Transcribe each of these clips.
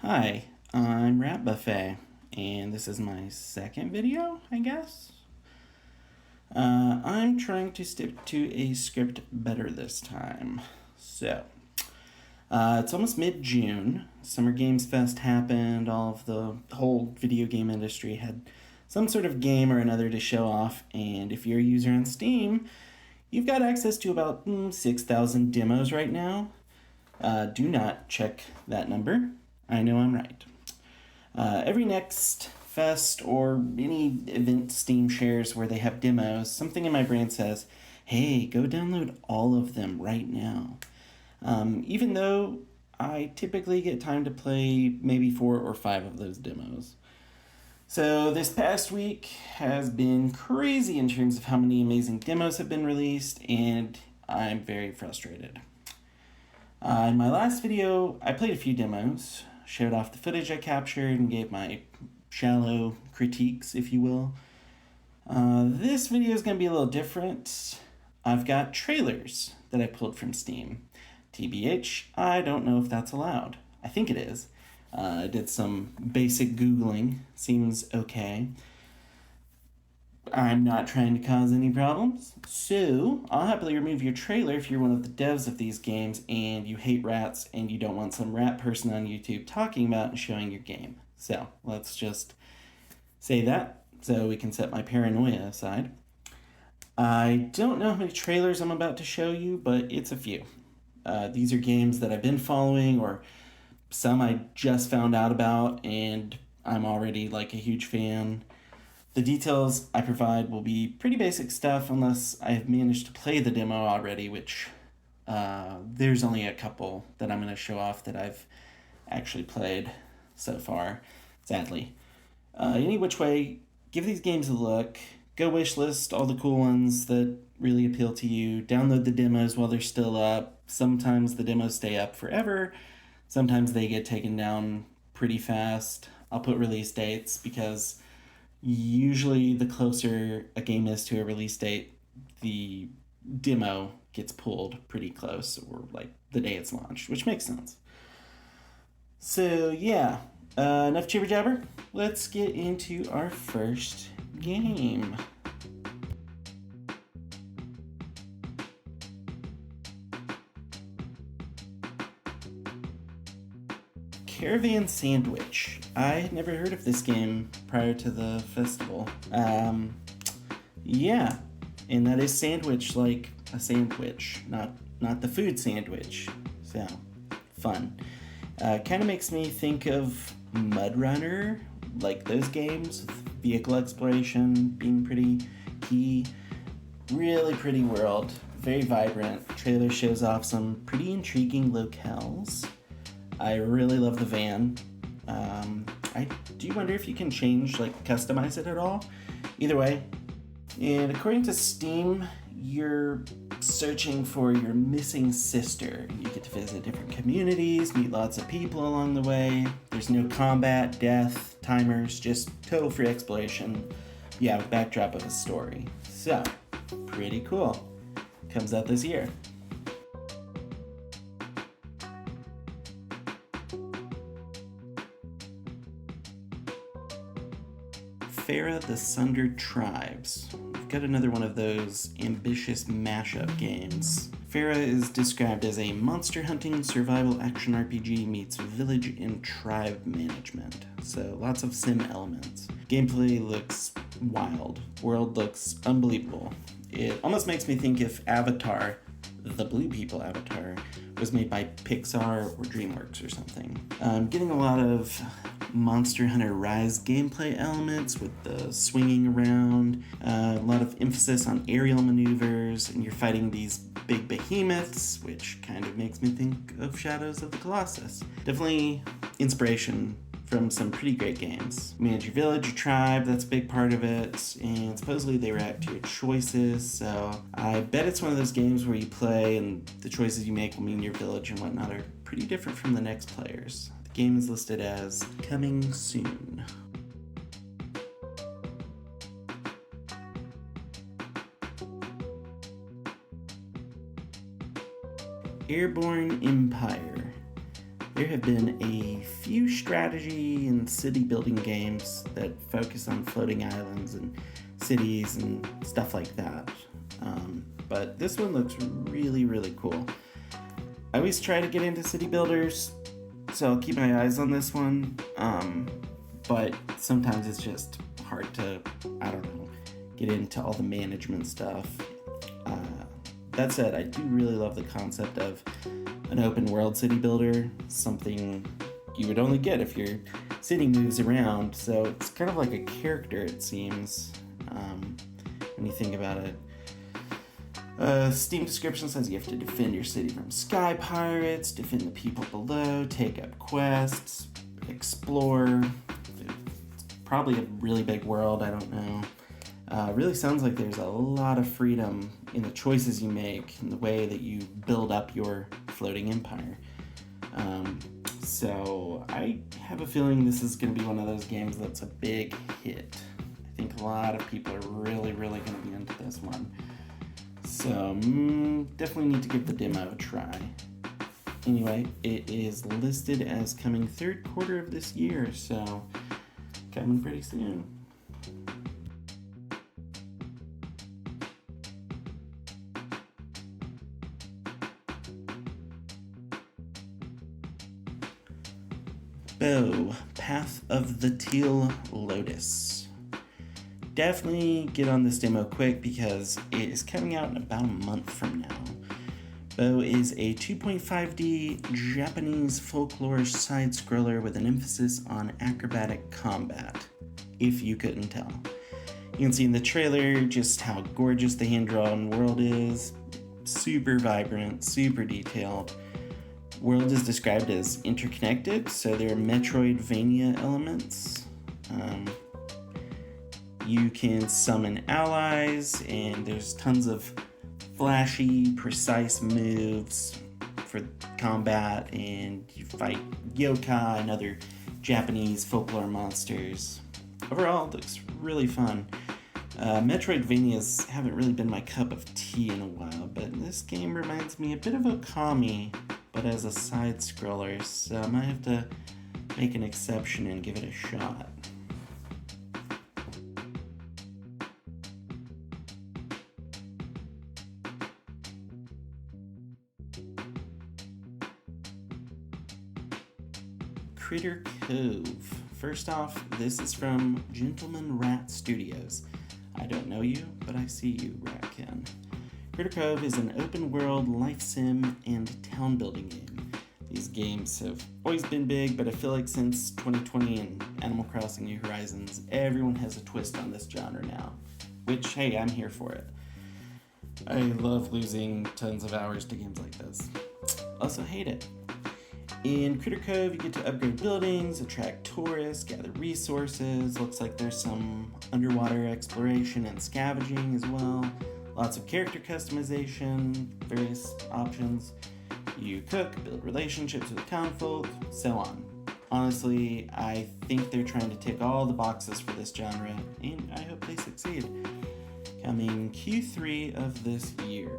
Hi, I'm Rat Buffet, and this is my second video, I guess. I'm trying to stick to a script better this time. So, it's almost mid-June. Summer Games Fest happened. All of the whole video game industry had some sort of game or another to show off, and if you're a user on Steam, you've got access to about 6,000 demos right now. Do not check that number. I know I'm right. Every next fest or any event Steam shares where they have demos, something in my brain says, hey, go download all of them right now. Even though I typically get time to play maybe 4 or 5 of those demos. So this past week has been crazy in terms of how many amazing demos have been released, and I'm very frustrated. In my last video, I played a few demos, showed off the footage I captured, and gave my shallow critiques, if you will. This video is going to be a little different. I've got trailers that I pulled from Steam. TBH, I don't know if that's allowed. I think it is. I did some basic Googling. Seems okay. I'm not trying to cause any problems, so I'll happily remove your trailer if you're one of the devs of these games and you hate rats and you don't want some rat person on YouTube talking about and showing your game. So let's just say that so we can set my paranoia aside. I don't know how many trailers I'm about to show you, but it's a few. These are games that I've been following or some I just found out about and I'm already like a huge fan. The details I provide will be pretty basic stuff unless I have managed to play the demo already, which there's only a couple that I'm going to show off that I've actually played so far, sadly. Any which way, give these games a look. Go wishlist all the cool ones that really appeal to you. Download the demos while they're still up. Sometimes the demos stay up forever. Sometimes they get taken down pretty fast. I'll put release dates because usually the closer a game is to a release date, the demo gets pulled pretty close, or like the day it's launched, which makes sense. So yeah, enough jibber jabber. Let's get into our first game. Caravan Sandwitch. I had never heard of this game prior to the festival. Yeah, and that is sandwich like a sandwich, not the food sandwich. So, fun. Kind of makes me think of Mud Runner, like those games, with vehicle exploration being pretty key. Really pretty world, very vibrant. Trailer shows off some pretty intriguing locales. I really love the van. I do wonder if you can customize it at all. Either way. And according to Steam, you're searching for your missing sister. You get to visit different communities, meet lots of people along the way. There's no combat, death, timers, just total free exploration. Yeah, with backdrop of a story. So, pretty cool. Comes out this year. Fera, the Sundered Tribes. We've got another one of those ambitious mashup games. Fera is described as a monster hunting survival action RPG meets village and tribe management. So lots of sim elements. Gameplay looks wild. World looks unbelievable. It almost makes me think if Avatar, the Blue People Avatar, was made by Pixar or DreamWorks or something. I'm getting a lot of Monster Hunter Rise gameplay elements with the swinging around, a lot of emphasis on aerial maneuvers, and you're fighting these big behemoths, which kind of makes me think of Shadows of the Colossus. Definitely inspiration from some pretty great games. Manage your village, your tribe, that's a big part of it, and supposedly they react to your choices, so I bet it's one of those games where you play and the choices you make will mean your village and whatnot are pretty different from the next players. The game is listed as coming soon. Airborne Empire. there have been a few strategy and city building games that focus on floating islands and cities and stuff like that. But this one looks really, really cool. I always try to get into city builders, so I'll keep my eyes on this one. But sometimes it's just hard to, I don't know, get into all the management stuff. That said, I do really love the concept of an open world city builder, something you would only get if your city moves around. So it's kind of like a character, it seems, when you think about it. Steam description says you have to defend your city from sky pirates, defend the people below, take up quests, explore. It's probably a really big world, I don't know. Really sounds like there's a lot of freedom in the choices you make and the way that you build up your floating empire. So I have a feeling this is going to be one of those games that's a big hit. I think a lot of people are really, really going to be into this one. So definitely need to give the demo a try. Anyway, it is listed as coming third quarter of this year, so coming pretty soon. Path of the Teal Lotus. Definitely get on this demo quick because it is coming out in about a month from now. Bo is a 2.5D Japanese folklore side-scroller with an emphasis on acrobatic combat, if you couldn't tell. You can see in the trailer just how gorgeous the hand-drawn world is. Super vibrant, super detailed. World is described as interconnected, so there are Metroidvania elements. You can summon allies, and there's tons of flashy, precise moves for combat, and you fight yokai and other Japanese folklore monsters. Overall, it looks really fun. Metroidvanias haven't really been my cup of tea in a while, but this game reminds me a bit of Okami, but as a side-scroller, so I might have to make an exception and give it a shot. Critter Cove. First off, this is from Gentleman Rat Studios. I don't know you, but I see you, Ratkin. Critter Cove is an open-world life sim and town-building game. These games have always been big, but I feel like since 2020 and Animal Crossing New Horizons, everyone has a twist on this genre now. Which, hey, I'm here for it. I love losing tons of hours to games like this. Also hate it. In Critter Cove, you get to upgrade buildings, attract tourists, gather resources. Looks like there's some underwater exploration and scavenging as well. Lots of character customization, various options. You cook, build relationships with townfolk, so on. Honestly, I think they're trying to tick all the boxes for this genre, and I hope they succeed. Coming Q3 of this year.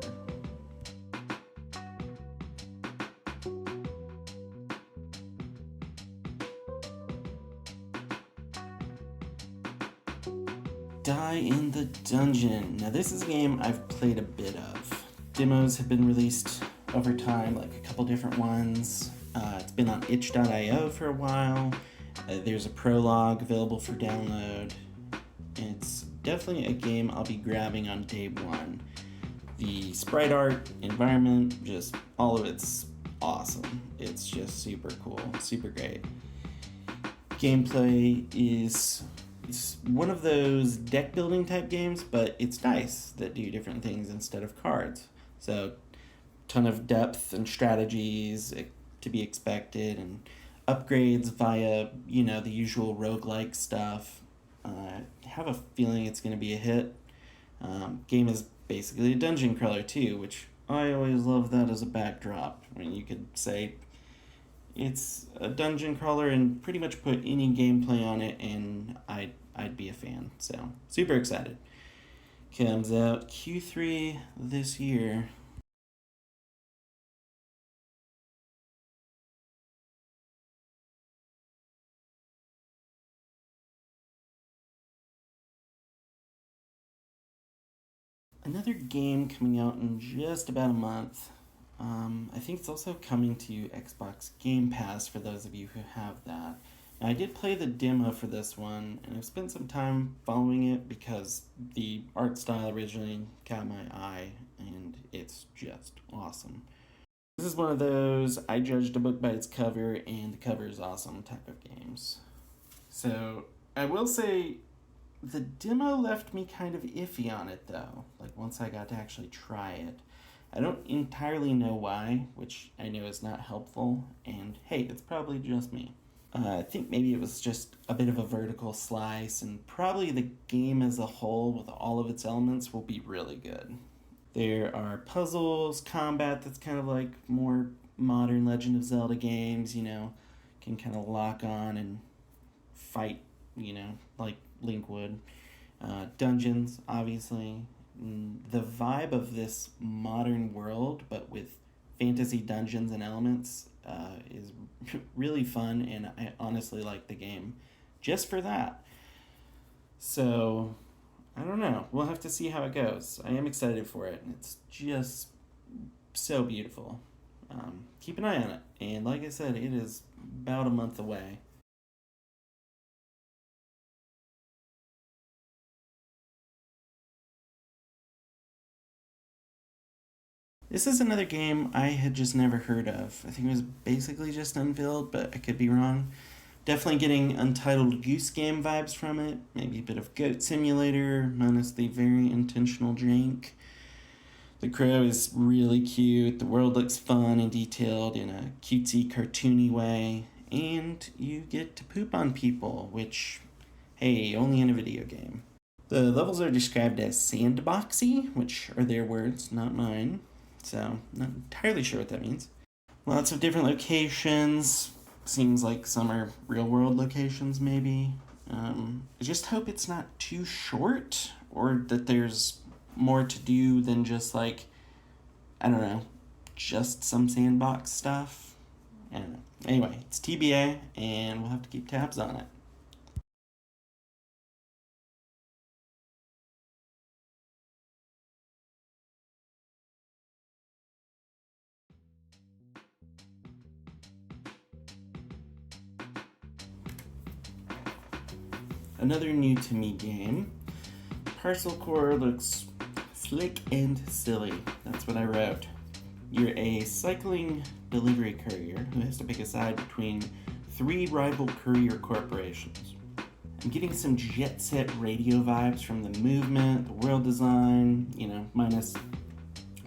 Die in the Dungeon. Now this is a game I've played a bit of. Demos have been released over time, like a couple different ones. It's been on itch.io for a while. There's a prologue available for download. It's definitely a game I'll be grabbing on day one. The sprite art, environment, just all of it's awesome. It's just super cool, super great. Gameplay is it's one of those deck building type games, but it's dice that do different things instead of cards. So, ton of depth and strategies to be expected, and upgrades via, the usual roguelike stuff. I have a feeling it's going to be a hit. Game is basically a dungeon crawler too, which I always love that as a backdrop. I mean, you could say it's a dungeon crawler and pretty much put any gameplay on it, and I'd be a fan. So, super excited. Comes out Q3 this year. Another game coming out in just about a month. I think it's also coming to Xbox Game Pass for those of you who have that. Now, I did play the demo for this one, and I've spent some time following it because the art style originally caught my eye, and it's just awesome. This is one of those I judged a book by its cover, and the cover is awesome type of games. So, I will say the demo left me kind of iffy on it though, like once I got to actually try it. I don't entirely know why, which I know is not helpful, and hey, it's probably just me. I think maybe it was just a bit of a vertical slice, and probably the game as a whole, with all of its elements, will be really good. There are puzzles, combat that's kind of like more modern Legend of Zelda games, can kind of lock on and fight, like Link would. Dungeons, obviously. The vibe of this modern world, but with fantasy dungeons and elements, is really fun, and I honestly like the game just for that. So, I don't know. We'll have to see how it goes. I am excited for it, and it's just so beautiful. Keep an eye on it, and like I said, it is about a month away. This is another game I had just never heard of. I think it was basically just unveiled, but I could be wrong. Definitely getting Untitled Goose Game vibes from it. Maybe a bit of Goat Simulator, minus the very intentional jank. The crow is really cute. The world looks fun and detailed in a cutesy, cartoony way. And you get to poop on people, which, hey, only in a video game. The levels are described as sandboxy, which are their words, not mine. So, not entirely sure what that means. Lots of different locations. Seems like some are real world locations, maybe. I just hope it's not too short, or that there's more to do than just like, I don't know, just some sandbox stuff. I don't know. Anyway, it's TBA, and we'll have to keep tabs on it. Another new to me game. Parcel Corps looks slick and silly. That's what I wrote. You're a cycling delivery courier who has to pick a side between 3 rival courier corporations. I'm getting some jet set radio vibes from the movement, the world design, minus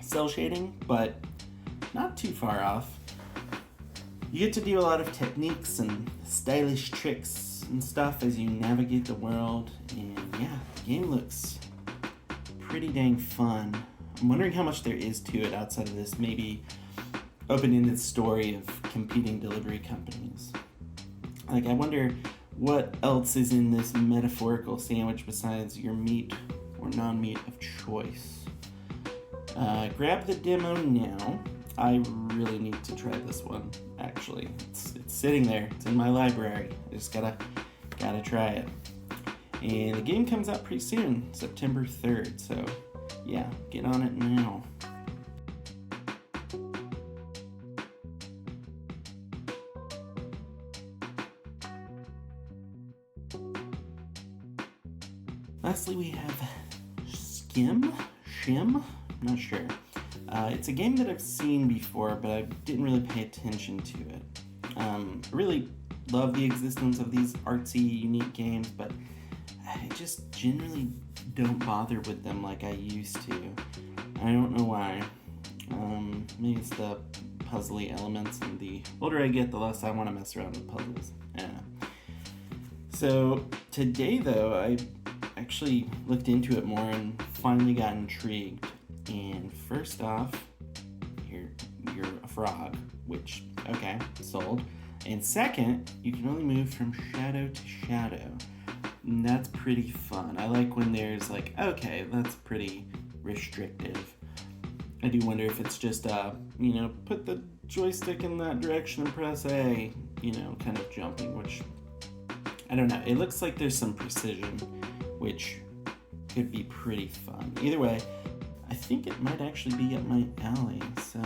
cell shading, but not too far off. You get to do a lot of techniques and stylish tricks and stuff as you navigate the world, and yeah, the game looks pretty dang fun. I'm wondering how much there is to it outside of this maybe open-ended story of competing delivery companies. Like, I wonder what else is in this metaphorical sandwich besides your meat or non-meat of choice. Grab the demo now. I really need to try this one, actually. It's sitting there. It's in my library. I just gotta try it. And the game comes out pretty soon, September 3rd, so yeah, get on it now. Lastly, we have Schim? I'm not sure. It's a game that I've seen before, but I didn't really pay attention to it. I really love the existence of these artsy, unique games, but I just generally don't bother with them like I used to. I don't know why. Maybe it's the puzzly elements, and the older I get, the less I want to mess around with puzzles. I don't know. So today, though, I actually looked into it more and finally got intrigued. And first off, you're a frog, which, okay, sold. And second, you can only move from shadow to shadow. And that's pretty fun. I like when there's like, okay, that's pretty restrictive. I do wonder if it's just, put the joystick in that direction and press A, kind of jumping, which, I don't know. It looks like there's some precision, which could be pretty fun. Either way, I think it might actually be up my alley. So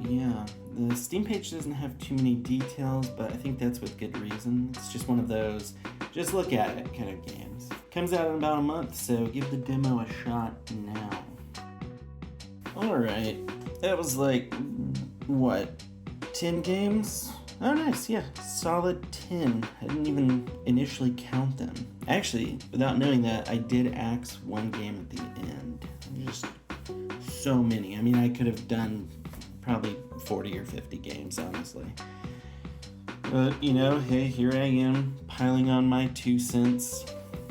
yeah, the Steam page doesn't have too many details, but I think that's with good reason. It's just one of those just look at it kind of games. Comes out in about a month, so give the demo a shot now. Alright, that was like, what, 10 games? Oh nice, yeah, solid 10. I didn't even initially count them. Actually, without knowing that, I did axe one game at the end. Just so many. I mean, I could have done probably 40 or 50 games, honestly. But, you know, hey, here I am, piling on my 2 cents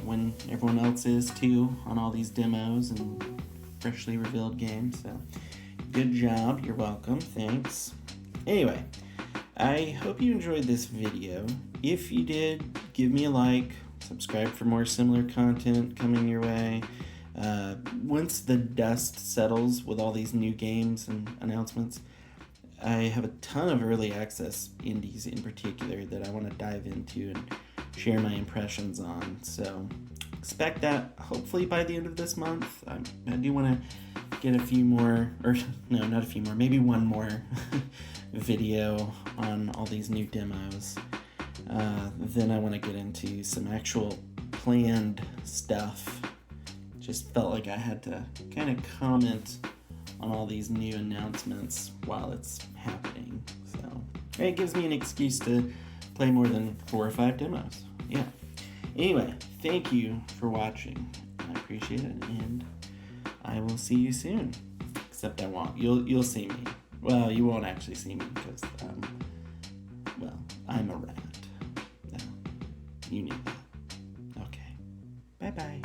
when everyone else is too on all these demos and freshly revealed games. So, good job. You're welcome. Thanks. Anyway, I hope you enjoyed this video. If you did, give me a like, subscribe for more similar content coming your way. Once the dust settles with all these new games and announcements, I have a ton of early access indies in particular that I want to dive into and share my impressions on. So expect that hopefully by the end of this month. I do want to get a few more, or no, not a few more, maybe one more video on all these new demos. Then I want to get into some actual planned stuff. Just felt like I had to kind of comment on all these new announcements while it's happening. So it gives me an excuse to play more than 4 or 5 demos. Yeah. Anyway, thank you for watching. I appreciate it, and I will see you soon. Except I won't. You'll see me. Well, you won't actually see me because well, I'm a rat. No, you need that. Okay. Bye-bye.